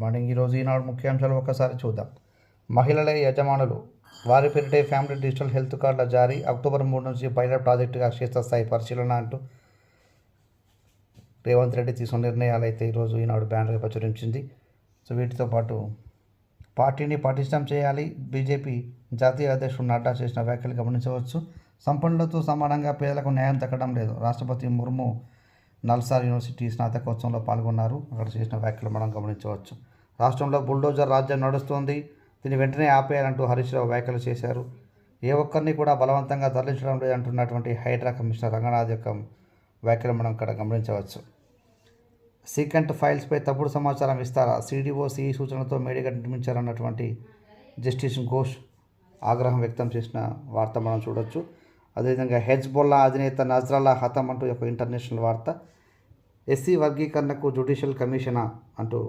Morning. ఈరోజు ఈనాడు ముఖ్యాంశాలు ఒకసారి చూద్దాం. మహిళలే యజమానులు, వారి పేరిటే ఫ్యామిలీ డిజిటల్ హెల్త్ కార్డుల జారీ, అక్టోబర్ 3 నుంచి పైలట్ ప్రాజెక్టుగా క్షేత్రస్థాయి పరిశీలన అంటూ రేవంత్ రెడ్డి తీసుకున్న నిర్ణయాలు అయితే ఈరోజు ఈనాడు బ్యానర్గా ప్రచురించింది. సో వీటితో పాటు పార్టీని పటిష్టం చేయాలి, బీజేపీ జాతీయ అధ్యక్షుడు నడ్డా చేసిన వ్యాఖ్యలు గమనించవచ్చు. సంపన్నులతో సమానంగా పేదలకు న్యాయం దక్కడం లేదు. రాష్ట్రపతి ముర్ము నల్సార్ యూనివర్సిటీ స్నాతకోత్సవంలో పాల్గొన్నారు. అక్కడ చేసిన వ్యాఖ్యలు మనం గమనించవచ్చు. రాష్ట్రంలో బుల్డోజర్ రాజ్యం నడుస్తోంది, దీన్ని వెంటనే ఆపేయాలంటూ హరీష్ రావు వ్యాఖ్యలు చేశారు. ఏ ఒక్కరిని కూడా బలవంతంగా తరలించడం లేదంటున్నటువంటి హైడ్రా కమిషనర్ రంగనాథ్ యొక్క వ్యాఖ్యలు మనం ఇక్కడ గమనించవచ్చు. సీకెంట్ ఫైల్స్పై తప్పుడు సమాచారం ఇస్తారా, సిడిఓ సిఈ సూచనలతో మేడిగడ్డ నిర్మించారన్నటువంటి జస్టిస్ ఘోష్ ఆగ్రహం వ్యక్తం చేసిన వార్త మనం చూడొచ్చు. అదేవిధంగా హెజ్బొల్లా అధినేత నజ్రల్లా హతం అంటూ ఒక ఇంటర్నేషనల్ వార్త. ఎస్సీ వర్గీకరణకు జ్యుడిషియల్ కమిషనా అంటూ